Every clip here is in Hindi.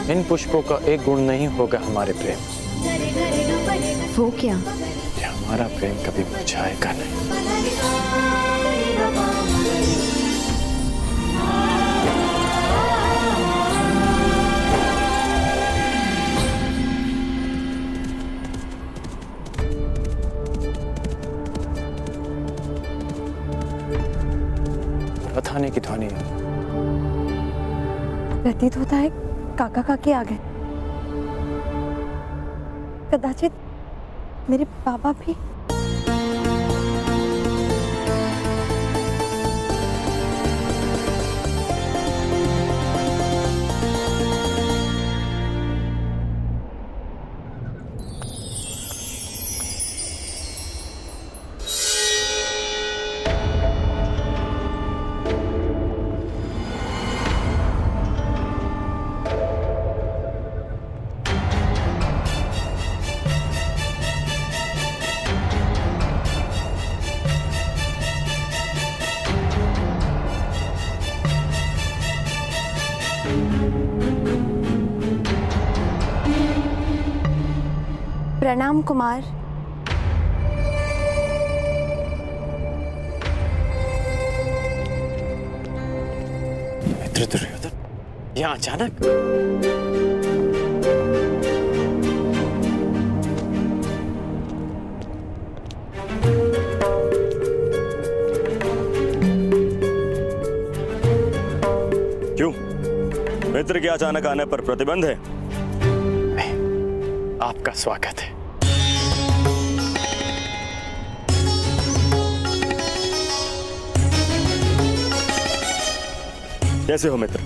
इन पुष्पों का एक गुण नहीं होगा हमारे प्रेम। वो क्या? ये हमारा प्रेम कभी मुरझाएगा नहीं। बताने की ध्वनि है। प्रतीत होता है काका काकी आ गए। कदाचित मेरे पापा भी। प्रणाम कुमार। मित्र दुर्योधन, यहाँ अचानक? क्यों? मित्र के अचानक आने पर प्रतिबंध है? नहीं, आपका स्वागत है। कैसे हो मित्र?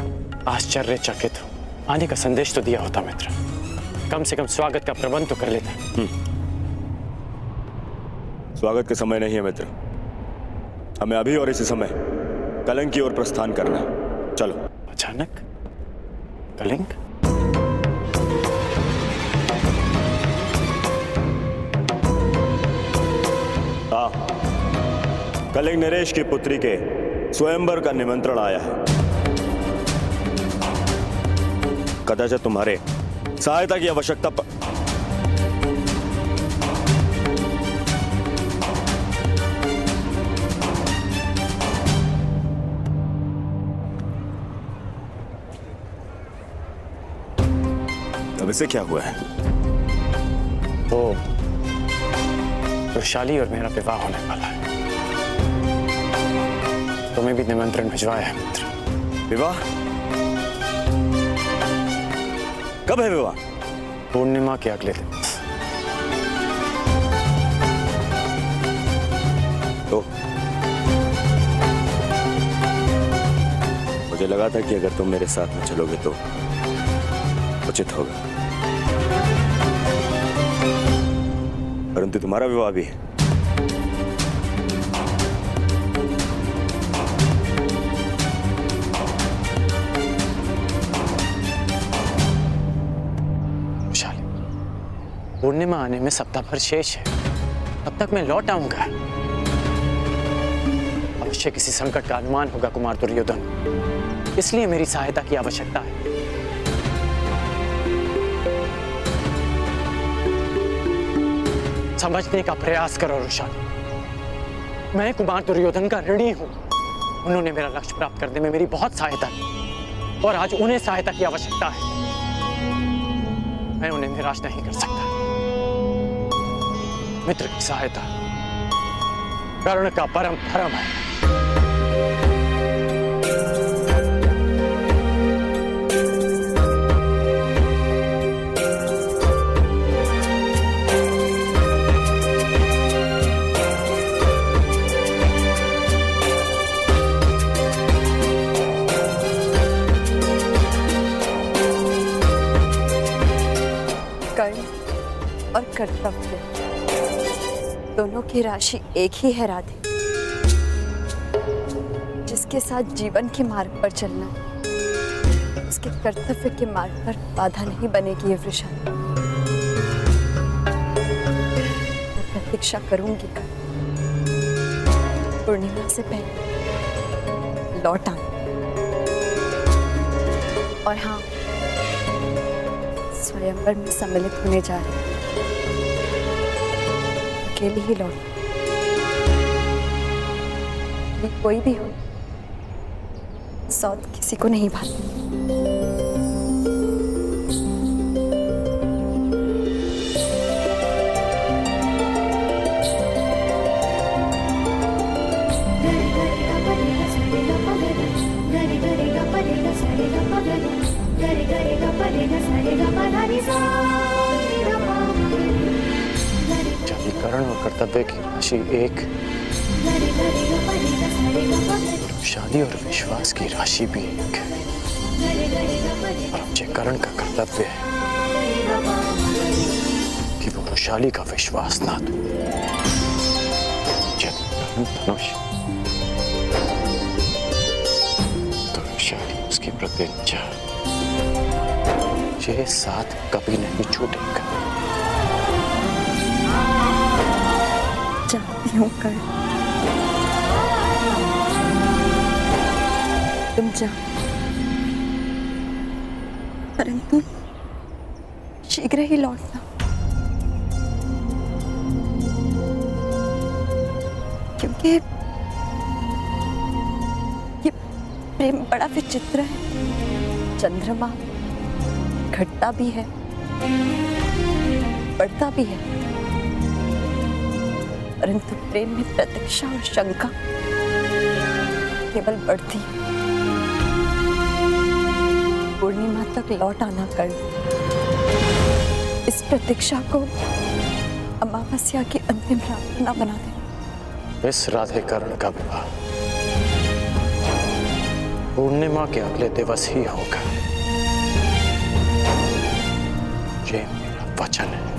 आश्चर्यचकित हूँ। आने का संदेश तो दिया होता मित्र, कम से कम स्वागत का प्रबंध तो कर लेता। स्वागत के समय नहीं है मित्र, हमें अभी और इसी समय कलिंग की ओर प्रस्थान करना है। चलो। अचानक कलिंग? हाँ, कलिंग नरेश की पुत्री के स्वयंवर का निमंत्रण आया है। कदाचित तुम्हारे सहायता की आवश्यकता अब इसे क्या हुआ है? वो वृषाली और मेरा विवाह होने वाला है। तुम्हें भी निमंत्रण भिजवाया है मित्र। विवाह? कब है विवाह? पूर्णिमा के अगले दिन। तो मुझे लगा था कि अगर तुम मेरे साथ में चलोगे तो उचित होगा, परंतु तुम्हारा विवाह भी है। पूर्णिमा आने में सप्ताह भर शेष है, तब तक मैं लौट आऊंगा। अवश्य किसी संकट का अनुमान होगा कुमार दुर्योधन, इसलिए मेरी सहायता की आवश्यकता है। समझने का प्रयास करो वृषाली, मैं कुमार दुर्योधन का ऋणी हूं। उन्होंने मेरा लक्ष्य प्राप्त करने में मेरी बहुत सहायता की और आज उन्हें सहायता की आवश्यकता है। मैं उन्हें निराश नहीं कर सकता। मित्र की सहायता कर्ण का परम धर्म है। कर्ण और कर्तव्य दोनों की राशि एक ही है राधे। जिसके साथ जीवन के मार्ग पर चलना, उसके कर्तव्य के मार्ग पर बाधा नहीं बनेगी ये वृषाली। मैं प्रतीक्षा करूंगी पूर्णिमा से पहले लौट आऊं। और हाँ, स्वयंवर में सम्मिलित होने जा रहे हैं। अकेले ही लौट, कोई भी हो, सौत किसी को नहीं भाती। करण और कर्तव्य की राशि एक, शादी और विश्वास की राशि भी एक है। और मुझे करण का कर्तव्य है कि वो वैशाली का विश्वास ना दो। यदि करण धनुष तो वैशाली उसकी प्रतिज्ञा, ये साथ कभी नहीं छूटेगा। चाहती हूँ कर तुम जाओ, परंतु शीघ्र ही लौटना, क्योंकि ये प्रेम बड़ा विचित्र है। चंद्रमा घटता भी है, बढ़ता भी है, परंतु प्रेम में प्रतीक्षा और शंका केवल बढ़ती है। पूर्णिमा तक लौट आना कर, इस प्रतीक्षा को अमावस्या की अंतिम रात न बना दे। इस राधे करण का विवाह पूर्णिमा के अगले दिवस ही होगा, ये मेरा वचन है।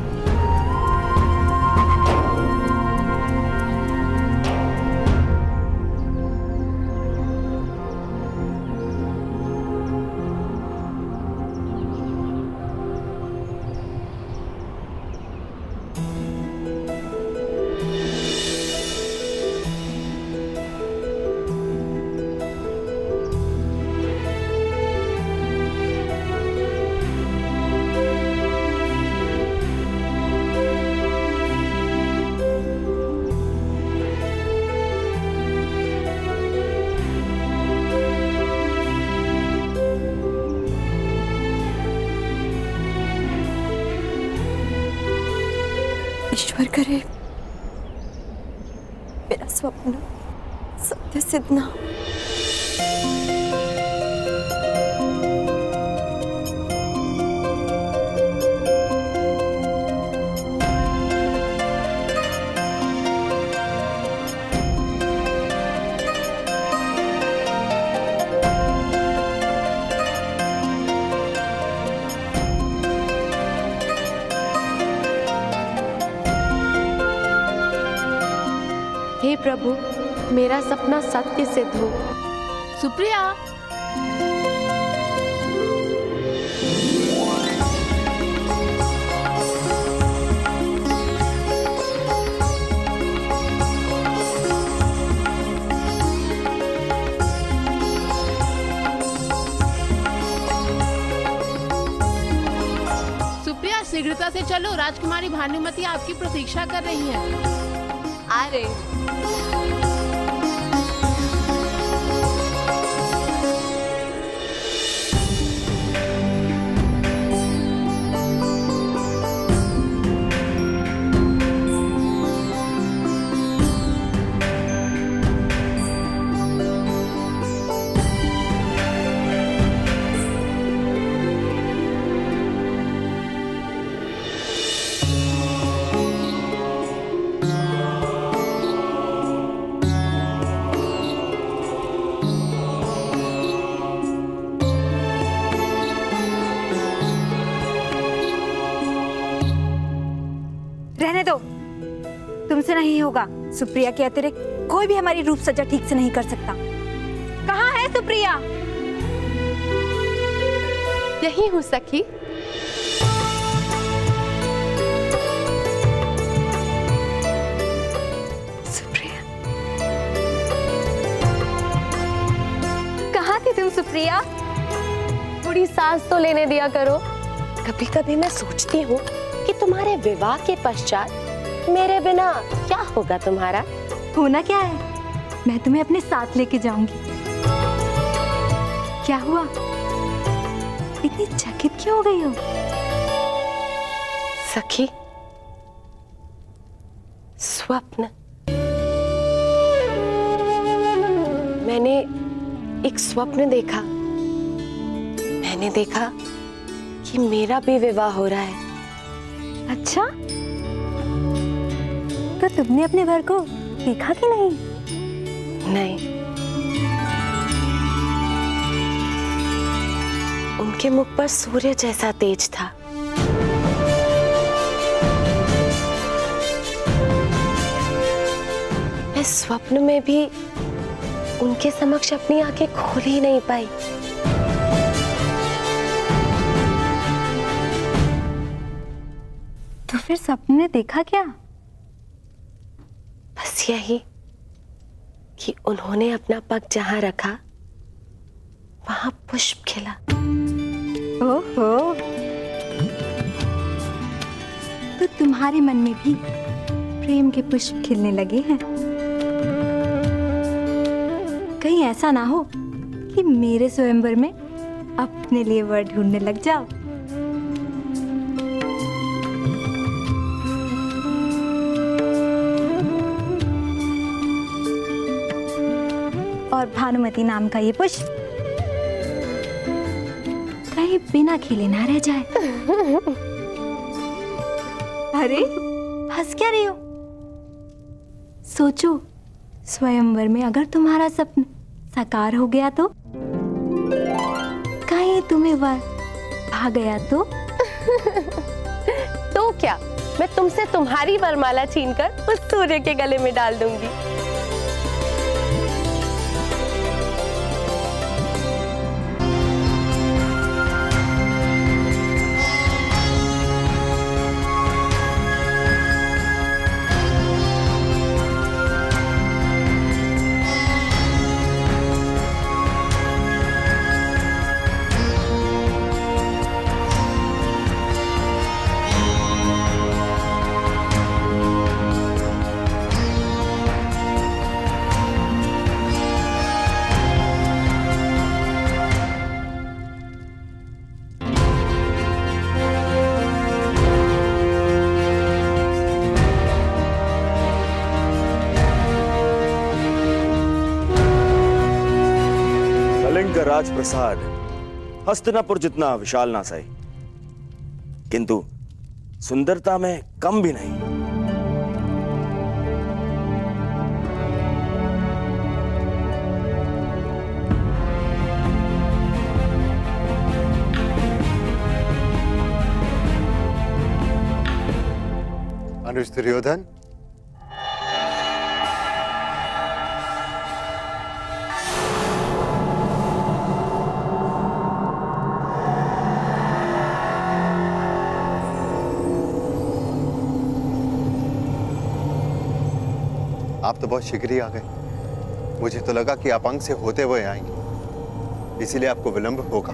ईश्वर करे मेरा स्वप्न सत्य सिद्ध ना हो। हे प्रभु, मेरा सपना सत्य सिद्ध हो। सुप्रिया, सुप्रिया शीघ्रता से चलो, राजकुमारी भानुमति आपकी प्रतीक्षा कर रही है। आ रहे। रहने दो, तुमसे नहीं होगा। सुप्रिया के अतिरिक्त कोई भी हमारी रूप सज्जा ठीक से नहीं कर सकता। कहाँ है सुप्रिया? यही हूँ सखी। सुप्रिया, कहाँ थी तुम सुप्रिया? थोड़ी सांस तो लेने दिया करो। कभी कभी मैं सोचती हूँ कि तुम्हारे विवाह के पश्चात मेरे बिना क्या होगा तुम्हारा। होना क्या है, मैं तुम्हें अपने साथ लेके जाऊंगी। क्या हुआ, इतनी चकित क्यों हो गई हो? सखी, स्वप्न। मैंने एक स्वप्न देखा। मैंने देखा कि मेरा भी विवाह हो रहा है। अच्छा, तो तुमने अपने वर को देखा कि नहीं? नहीं, उनके मुख पर सूर्य जैसा तेज था। मैं स्वप्न में भी उनके समक्ष अपनी आंखें खोल ही नहीं पाई। तो फिर सपने में देखा क्या? बस यही कि उन्होंने अपना पग जहां रखा वहां पुष्प खिला। ओहो, तो तुम्हारे मन में भी प्रेम के पुष्प खिलने लगे हैं। कहीं ऐसा ना हो कि मेरे स्वयंवर में अपने लिए वर ढूंढने लग जाओ। और भानुमति नाम का ये पुष्प कहीं बिना खिले ना रह जाए। अरे हंस क्या रही हो? सोचो, स्वयंवर में अगर तुम्हारा सपना साकार हो गया तो? कहीं तुम्हें वर भा गया तो? तो क्या, मैं तुमसे तुम्हारी वरमाला छीनकर उस सूर्य के गले में डाल दूंगी। का राजप्रसाद हस्तिनापुर जितना विशाल ना सही, किंतु सुंदरता में कम भी नहीं। अनुज दुर्योधन, आप तो बहुत शीघ्र ही आ गए। मुझे तो लगा कि आप अंग से होते हुए आएंगे, इसीलिए आपको विलंब होगा।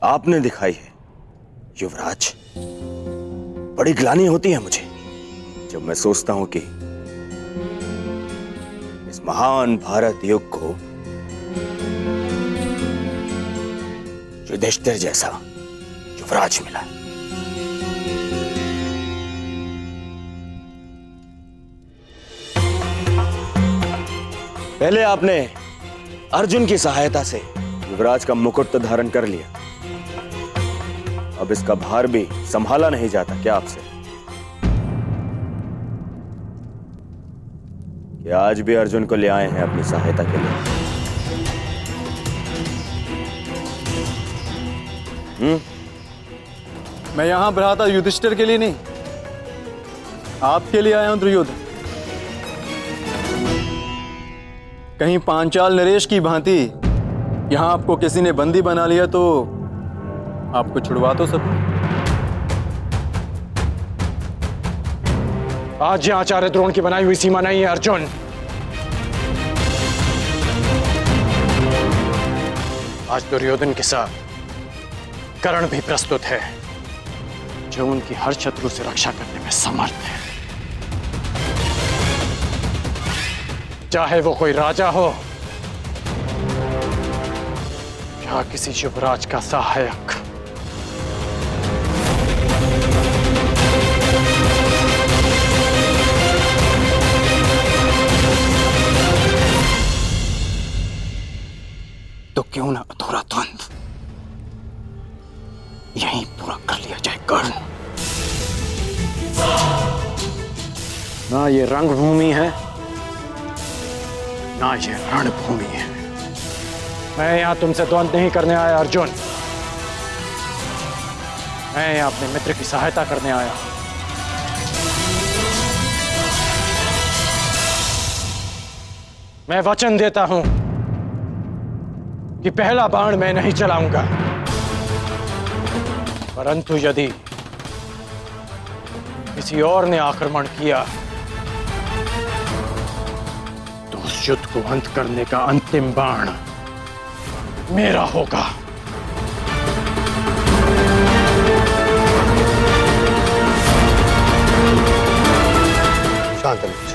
आपने दिखाई है युवराज। बड़ी ग्लानि होती है मुझे जब मैं सोचता हूं कि इस महान भारत युग को युधिष्ठिर जैसा युवराज मिला। पहले आपने अर्जुन की सहायता से युवराज का मुकुट तो धारण कर लिया, अब इसका भार भी संभाला नहीं जाता क्या आपसे? कि आज भी अर्जुन को ले आए हैं अपनी सहायता के लिए? मैं यहां भ्राता युधिष्ठिर के लिए नहीं, आपके लिए आया हूं दुर्योधन। कहीं पांचाल नरेश की भांति यहाँ आपको किसी ने बंदी बना लिया तो आपको छुड़वा तो सकूं। आज यह आचार्य द्रोण की बनाई हुई सीमा नहीं है अर्जुन। आज दुर्योधन के साथ कर्ण भी प्रस्तुत है, जो उनकी हर शत्रु से रक्षा करने में समर्थ है, चाहे वो कोई राजा हो या किसी युवराज का सहायक। तो क्यों ना अधूरा द्वंद्व यहीं पूरा कर लिया जाए कर्ण। ना ये रंगभूमि है, ना ये रणभूमि है। मैं यहां तुमसे द्वंद्व नहीं करने आया अर्जुन, मैं यहां अपने मित्र की सहायता करने आया हूं। मैं वचन देता हूं कि पहला बाण मैं नहीं चलाऊंगा, परंतु यदि किसी और ने आक्रमण किया तो उस युद्ध को अंत करने का अंतिम बाण मेरा होगा। शांत अनुज,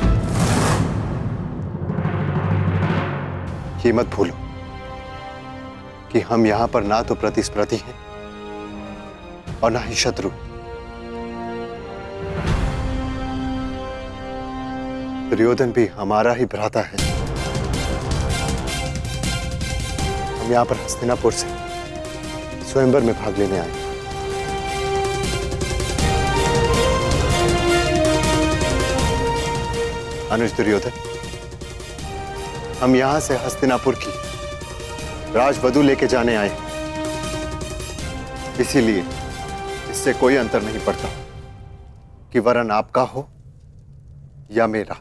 ये मत भूलो कि हम यहां पर ना तो प्रतिस्पर्धी हैं और ना ही शत्रु। दुर्योधन भी हमारा ही भ्राता है। हम यहां पर हस्तिनापुर से स्वयंवर में भाग लेने आए। अनुज दुर्योधन, हम यहां से हस्तिनापुर की राजवधु लेके जाने आए, इसीलिए इससे कोई अंतर नहीं पड़ता कि वरन आपका हो या मेरा।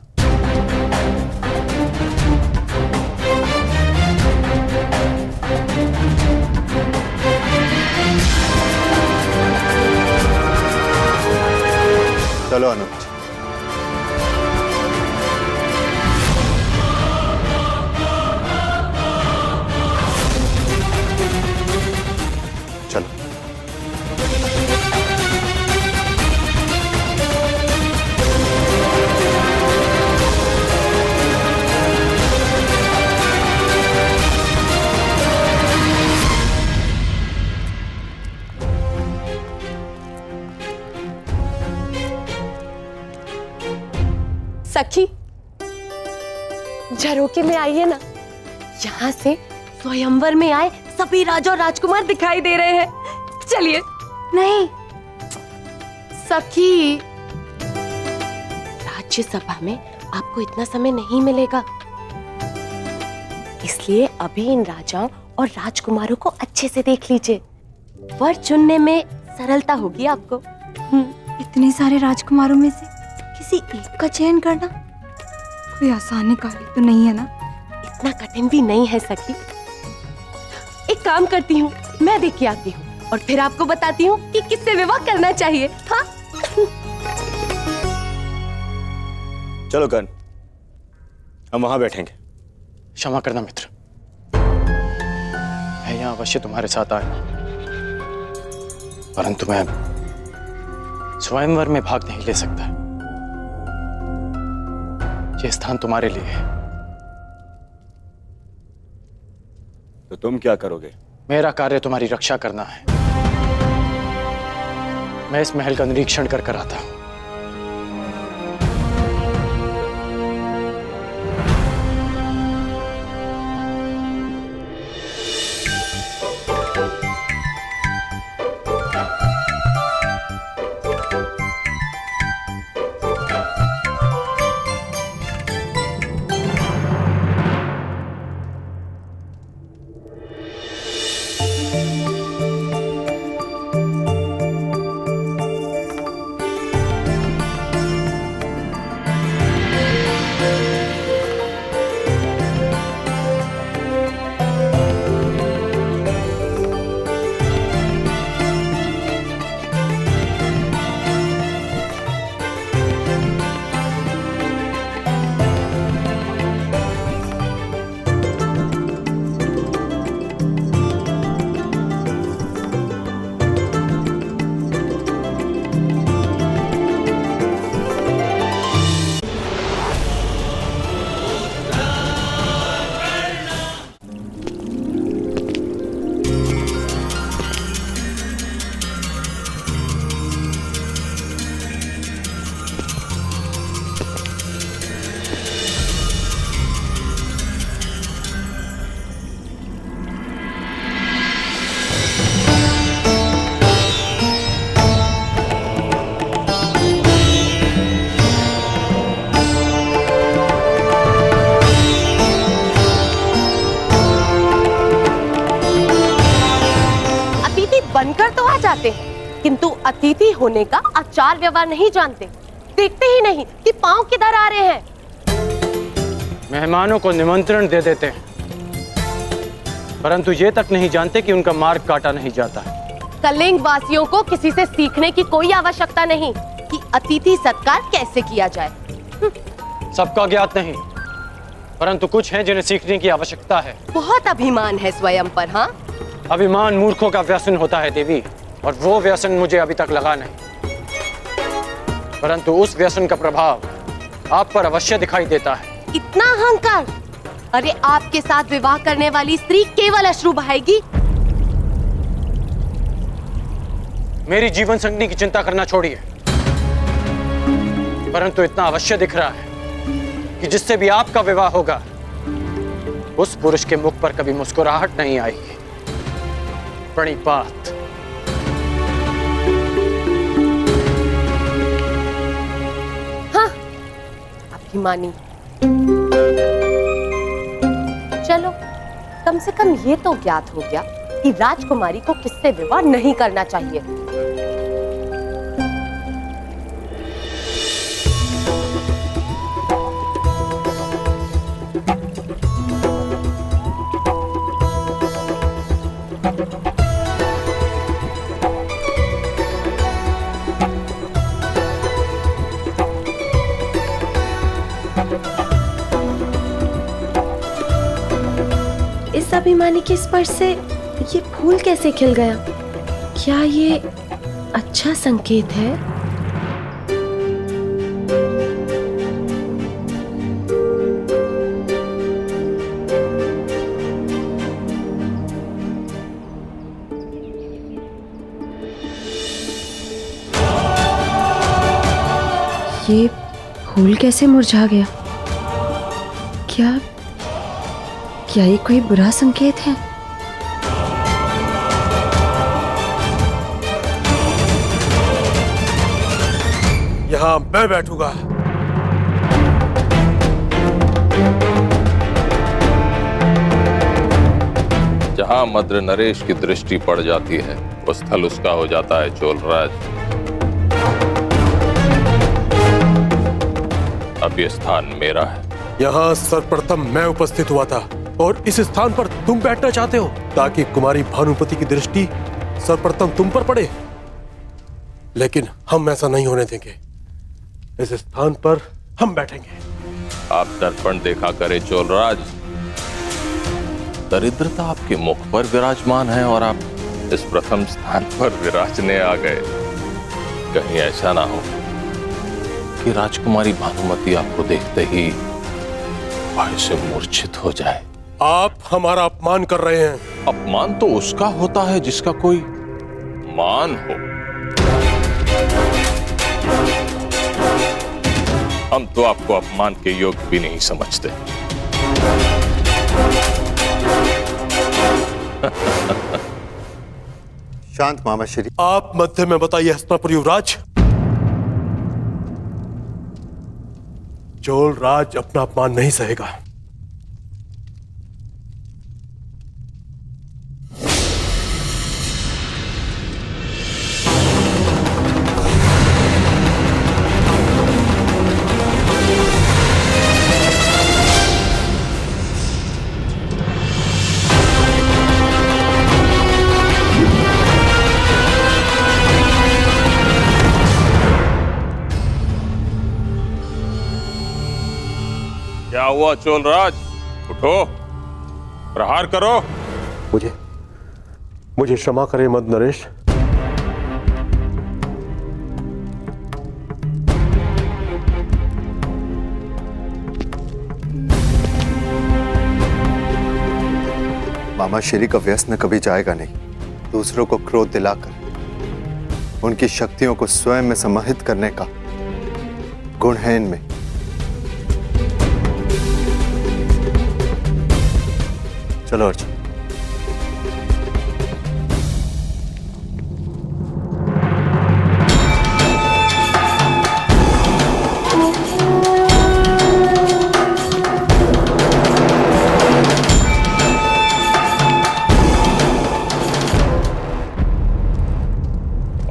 चलो अनुज। चलो। सखी, झरोके में आइए ना। यहाँ से स्वयंवर में आए सभी राजा और राजकुमार दिखाई दे रहे हैं। चलिए। नहीं सखी, राज्यसभा में आपको इतना समय नहीं मिलेगा, इसलिए अभी इन राजाओं और राजकुमारों को अच्छे से देख लीजिए। वर चुनने में सरलता होगी आपको। इतने सारे राजकुमारों में से किसी एक का चयन करना कोई आसान कार्य तो नहीं है ना? इतना कठिन भी नहीं है सखी। एक काम करती हूँ, मैं देख के आती हूँ और फिर आपको बताती हूँ कि किससे विवाह करना चाहिए। हाँ? चलो कर्ण, हम वहां बैठेंगे। क्षमा करना मित्र, मैं यहां अवश्य तुम्हारे साथ आया, परंतु मैं स्वयंवर में भाग नहीं ले सकता। ये स्थान तुम्हारे लिए है। तो तुम क्या करोगे? मेरा कार्य तुम्हारी रक्षा करना है। मैं इस महल का निरीक्षण कर कर आता हूं। आते हैं, किंतु अतिथि होने का आचार व्यवहार नहीं जानते। देखते ही नहीं कि पांव किधर आ रहे हैं। मेहमानों को निमंत्रण दे देते हैं, परंतु ये तक नहीं जानते कि उनका मार्ग काटा नहीं जाता है। कलिंग वासियों को किसी से सीखने की कोई आवश्यकता नहीं कि अतिथि सत्कार कैसे किया जाए। सबका ज्ञात नहीं, परंतु कुछ हैं जिन्हें सीखने की आवश्यकता है। बहुत अभिमान है स्वयं पर। हाँ, अभिमान मूर्खों का व्यसन होता है देवी, और वो व्यसन मुझे अभी तक लगा नहीं, परंतु उस व्यसन का प्रभाव आप पर अवश्य दिखाई देता है। इतना अहंकार! अरे आपके साथ विवाह करने वाली स्त्री केवल अश्रु बहाएगी। मेरी जीवन संगनी की चिंता करना छोड़िए, परंतु इतना अवश्य दिख रहा है कि जिससे भी आपका विवाह होगा उस पुरुष के मुख पर कभी मुस्कुराहट नहीं आएगी। प्रणिपात। हाँ, आपकी मानी। चलो, कम से कम ये तो ज्ञात हो गया कि राजकुमारी को किससे विवाह नहीं करना चाहिए। इस अभिमानी के स्पर्श से ये फूल कैसे खिल गया? क्या ये अच्छा संकेत है? ये फूल कैसे मुरझा गया? क्या ये कोई बुरा संकेत है? यहाँ मैं बैठूंगा। जहां मद्र नरेश की दृष्टि पड़ जाती है वो स्थल उसका हो जाता है चोलराज। अब ये स्थान मेरा है। यहाँ सर्वप्रथम मैं उपस्थित हुआ था और इस स्थान पर तुम बैठना चाहते हो ताकि कुमारी भानुमति की दृष्टि सर्वप्रथम तुम पर पड़े, लेकिन हम ऐसा नहीं होने देंगे। इस स्थान पर हम बैठेंगे। आप दर्पण देखा करे चोलराज, दरिद्रता आपके मुख पर विराजमान है और आप इस प्रथम स्थान पर विराजने आ गए। कहीं ऐसा ना हो कि राजकुमारी भानुमति आपको देखते ही भय से मूर्छित हो जाए। आप हमारा अपमान कर रहे हैं। अपमान तो उसका होता है जिसका कोई मान हो। हम तो आपको अपमान के योग्य भी नहीं समझते। शांत मामा श्री। आप मध्य में बताइए हस्तिनापुर युवराज। चोल राज अपना अपमान नहीं सहेगा। क्या हुआ चोलराज? उठो, प्रहार करो। मुझे क्षमा करें मद नरेश। मामा श्री का व्यसन कभी जाएगा नहीं। दूसरों को क्रोध दिलाकर उनकी शक्तियों को स्वयं में समाहित करने का गुण है इनमें। चलो अर्जुन।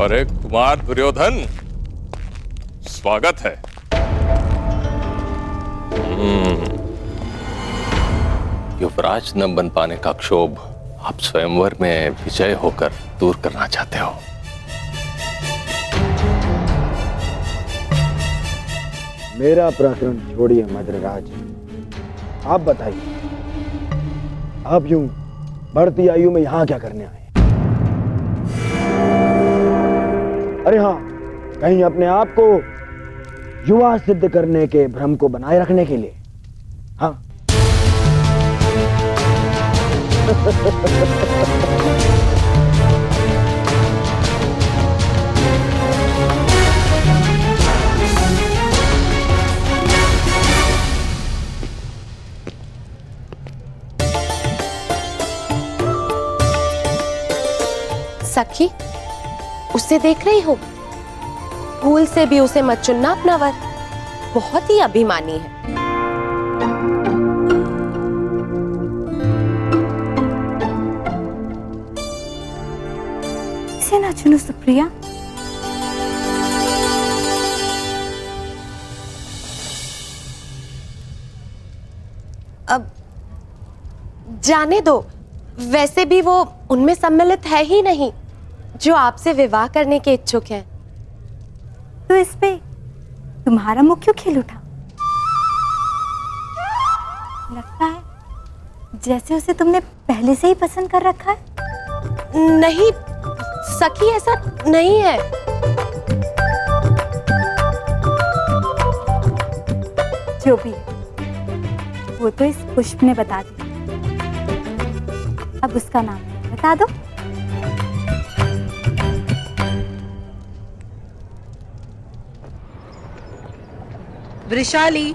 अरे कुमार दुर्योधन, स्वागत है। युवराज न बन पाने का क्षोभ आप स्वयंवर में विजय होकर दूर करना चाहते हो। मेरा प्रकरण छोड़िए मद्रराज, आप बताइए, आप यूं बढ़ती आयु में यहां क्या करने आए? अरे हाँ, कहीं अपने आप को युवा सिद्ध करने के भ्रम को बनाए रखने के लिए? हाँ। सखी, उसे देख रही हो? भूल से भी उसे मत चुनना अपना वर, बहुत ही अभिमानी है। इसे ना चुनो सुप्रिया। अब जाने दो, वैसे भी वो उनमें सम्मिलित है ही नहीं जो आपसे विवाह करने के इच्छुक हैं। तो इस पे तुम्हारा मुंह क्यों खिल उठा? लगता है जैसे उसे तुमने पहले से ही पसंद कर रखा है। नहीं सखी, ऐसा नहीं है। जो भी है, वो तो इस पुष्प ने बता दिया। अब उसका नाम बता दो। वृषाली।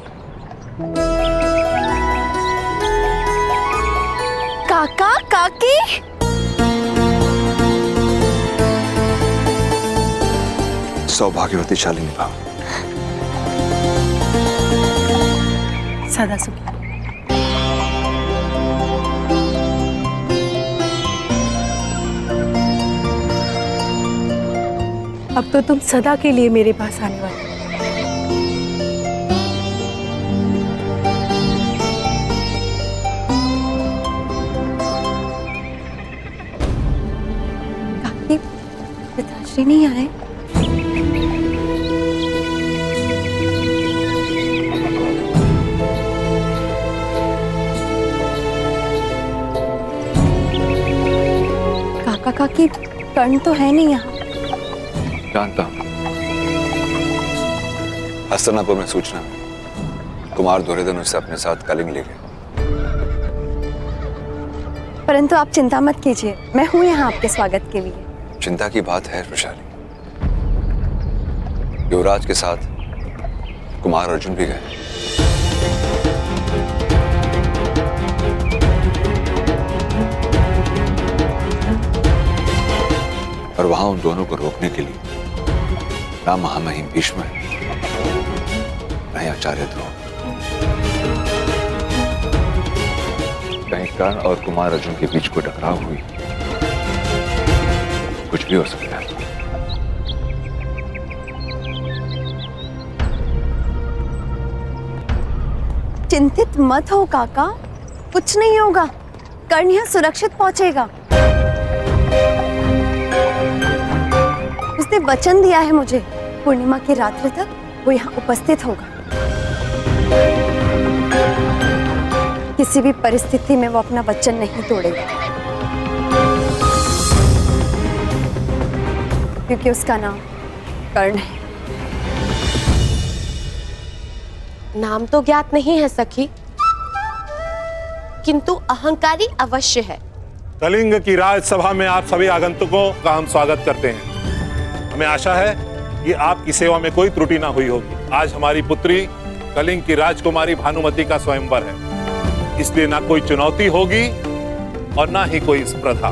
काका काकी, सौभाग्यवती शालिनी भाव। सदा सुखी। अब तो तुम सदा के लिए मेरे पास आने वाले। काकी, पिताश्री नहीं आए? काका काकी, कर्ण तो है नहीं यहाँ। जानता हूं। हस्तिनापुर में सूचना, कुमार दुर्योधन उसे अपने साथ कलिंग ले गए। परंतु आप चिंता मत कीजिए, मैं हूं यहाँ आपके स्वागत के लिए। चिंता की बात है वृषाली, युवराज के साथ कुमार अर्जुन भी गए। और वहां उन दोनों को रोकने के लिए ना महामहिम भीष्म नहीं आचार्य ध्रुव। कहीं कर्ण और कुमार अर्जुन के बीच कोई टकराव हुई, कुछ भी हो सकता है। चिंतित मत हो काका, कुछ नहीं होगा। कर्ण यहाँ सुरक्षित पहुंचेगा। उसने वचन दिया है मुझे, पूर्णिमा की रात्रि तक वो यहाँ उपस्थित होगा। किसी भी परिस्थिति में वो अपना वचन नहीं तोड़ेगा, क्योंकि उसका नाम कर्ण है। नाम तो ज्ञात नहीं है सखी, किंतु अहंकारी अवश्य है। कलिंग की राजसभा में आप सभी आगंतुकों का हम स्वागत करते हैं। हमें आशा है कि आपकी सेवा में कोई त्रुटि ना हुई होगी। आज हमारी पुत्री कलिंग की राजकुमारी भानुमति का स्वयंवर है, इसलिए ना कोई चुनौती होगी और ना ही कोई स्पर्धा।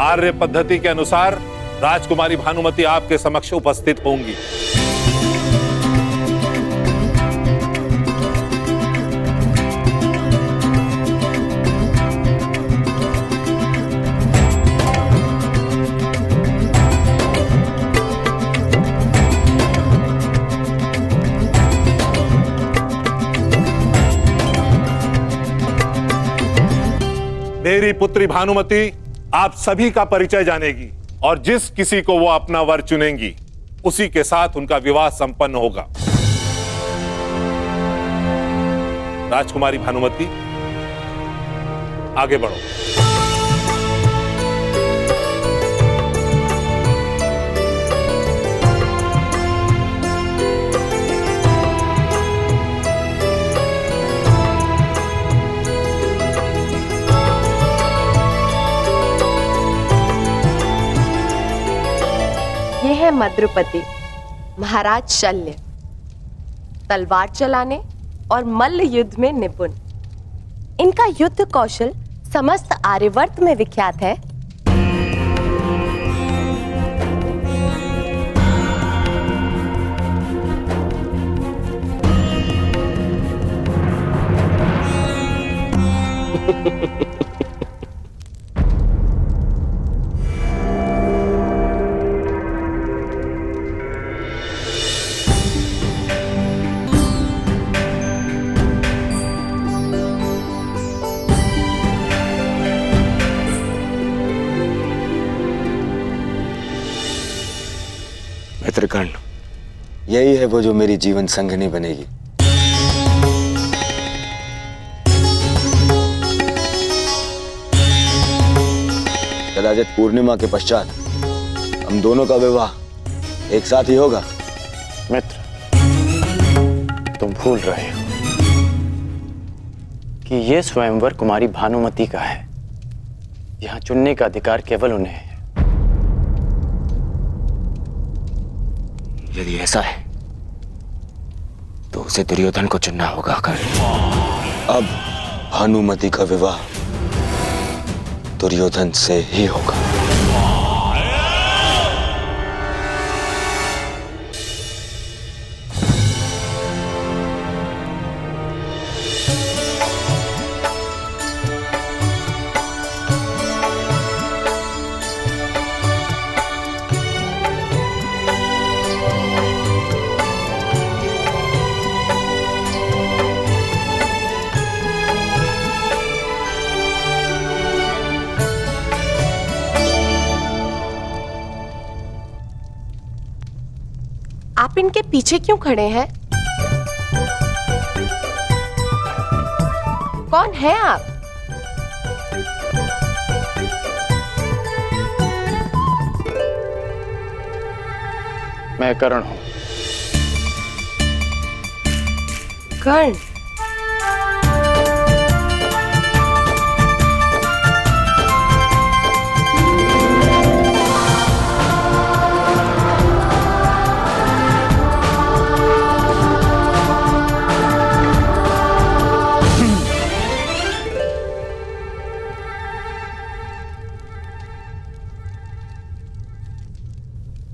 आर्य पद्धति के अनुसार राजकुमारी भानुमति आपके समक्ष उपस्थित होंगी। मेरी पुत्री भानुमति आप सभी का परिचय जानेगी और जिस किसी को वो अपना वर चुनेंगी उसी के साथ उनका विवाह संपन्न होगा। राजकुमारी भानुमति, आगे बढ़ो। ये है मद्रुपति, महाराज शल्य, तलवार चलाने और मल्ल युद्ध में निपुण। इनका युद्ध कौशल समस्त आर्यवर्त में विख्यात है। मित्रकर्ण, यही है वो जो मेरी जीवन संगिनी बनेगी। कदाचित पूर्णिमा के पश्चात हम दोनों का विवाह एक साथ ही होगा। मित्र, तुम भूल रहे हो कि ये स्वयंवर कुमारी भानुमति का है। यहाँ चुनने का अधिकार केवल उन्हें है। यदि ऐसा है तो उसे दुर्योधन को चुनना होगा। अब भानुमति का विवाह दुर्योधन से ही होगा। आप इनके पीछे क्यों खड़े हैं? कौन है आप? मैं कर्ण हूं। कर्ण?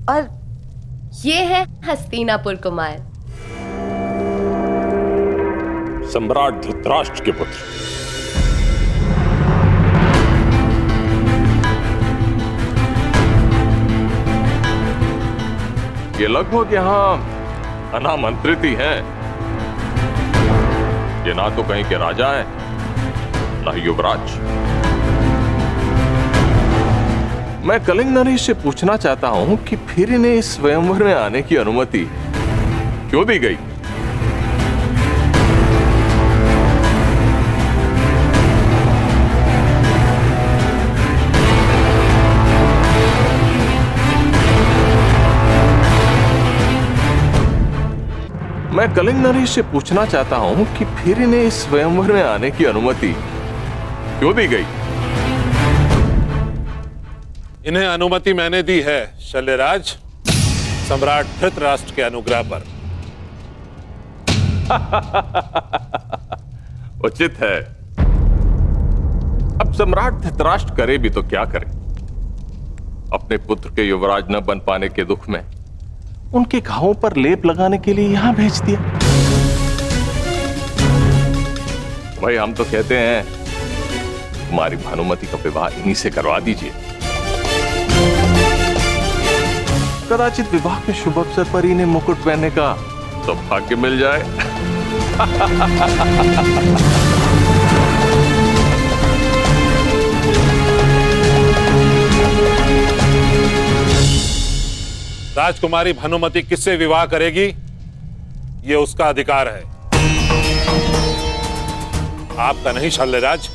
और ये है हस्तिनापुर कुमार, सम्राट धृतराष्ट्र के पुत्र। ये लगभग यहां अनामंत्रित ही हैं। ये ना तो कहीं के राजा हैं, ना ही युवराज। मैं कलिंग नरेश से पूछना चाहता हूं कि फिर इन्हें इस स्वयंवर में आने की अनुमति क्यों दी गई? मैं कलिंग नरेश से पूछना चाहता हूं कि फिर इन्हें इस स्वयंवर में आने की अनुमति क्यों दी गई? इन्हें अनुमति मैंने दी है शल्यराज, सम्राट धृतराष्ट्र के अनुग्रह पर। उचित है। अब सम्राट धृतराष्ट्र करे भी तो क्या करे? अपने पुत्र के युवराज न बन पाने के दुख में उनके घावों पर लेप लगाने के लिए यहां भेज दिया। भाई, हम तो कहते हैं कुमारी भानुमति का विवाह इन्हीं से करवा दीजिए। कदाचित विवाह के शुभ अवसर पर इन्हें मुकुट पहनने का सौभाग्य मिल जाए। राजकुमारी भानुमति किससे विवाह करेगी ये उसका अधिकार है, आपका नहीं शल्यराज।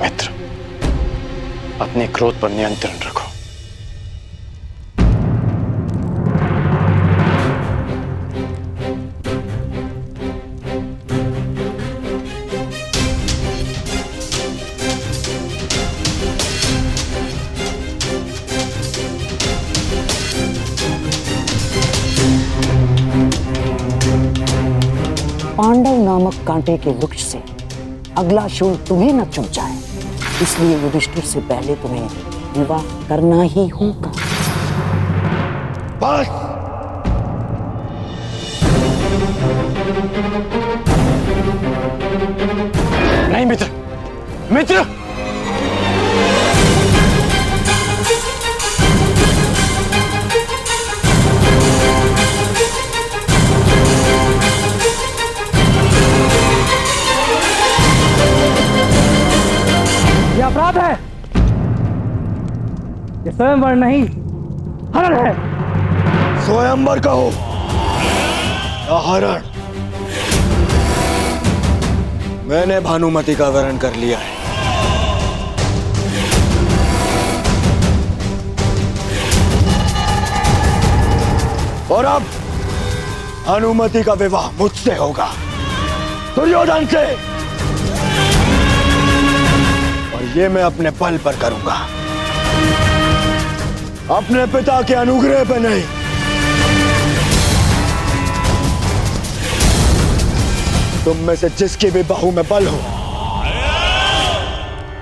मित्र, अपने क्रोध पर नियंत्रण रखो। पांडव नामक कांटे के वृक्ष से अगला शूल तुम्हें न चुभ जाए, इसलिए युधिष्ठिर से पहले तुम्हें विवाह करना ही होगा। बस। नहीं मित्र, मित्र, ये अपराध है, ये स्वयंवर नहीं हरण है। स्वयंवर कहो या हरण, मैंने भानुमति का वरण कर लिया है। और अब भानुमति का विवाह मुझसे होगा, दुर्योधन से। और ये मैं अपने बल पर करूंगा, अपने पिता के अनुग्रह पे नहीं। तुम में से जिसकी भी बाहु में बल हो,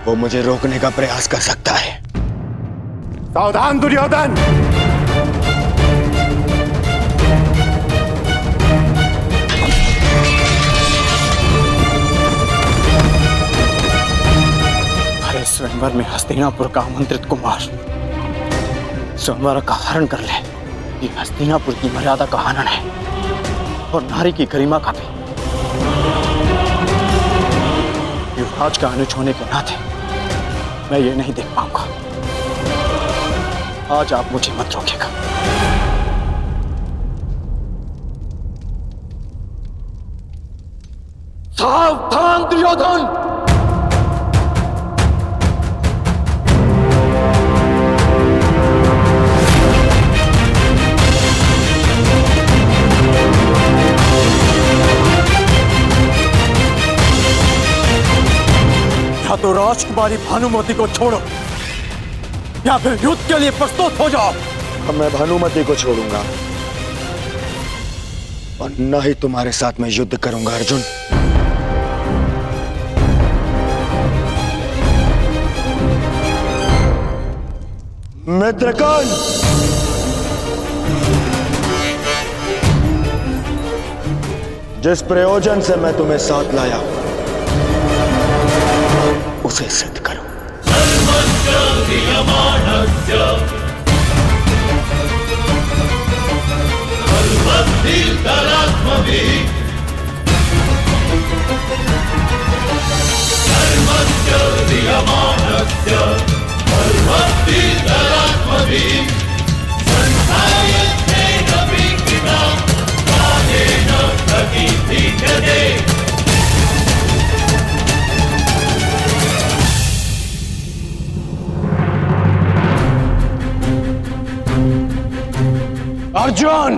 वो मुझे रोकने का प्रयास कर सकता है। सावधान दुर्योधन! अरे स्वयंवर में हस्तिनापुर का आमंत्रित कुमार स्वयंवर का हरण कर ले, ये हस्तिनापुर की मर्यादा का हनन है और नारी की गरिमा का भी। युवराज का अनुज होने के नाते मैं ये नहीं देख पाऊंगा। आज आप मुझे मत रोकेगा। सावधान दुर्योधन! या तो राजकुमारी भानुमति को छोड़ो या फिर युद्ध के लिए प्रस्तुत हो जाओ। अब मैं भानुमति को छोड़ूंगा और न ही तुम्हारे साथ में युद्ध करूंगा अर्जुन। मित्रगण, जिस प्रयोजन से मैं तुम्हें साथ लाया उसे सिद्ध करो। अर्जुन,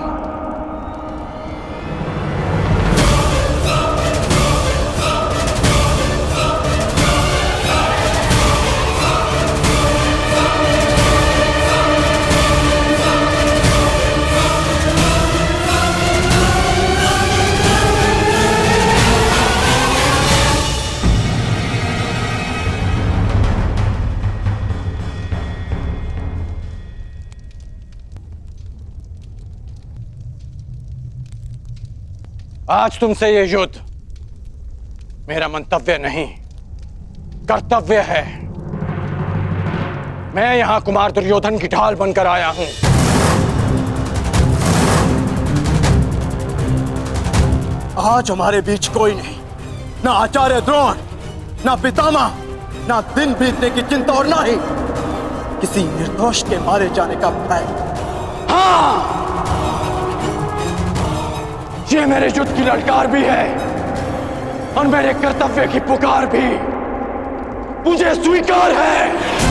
आज तुमसे ये युद्ध मेरा मंतव्य नहीं, कर्तव्य है। मैं यहां कुमार दुर्योधन की ढाल बनकर आया हूं। आज हमारे बीच कोई नहीं, ना आचार्य द्रोण, ना पितामह, ना दिन बीतने की चिंता और ना ही किसी निर्दोष के मारे जाने का भय। हाँ, ये मेरे युद्ध की ललकार भी है और मेरे कर्तव्य की पुकार भी। मुझे स्वीकार है।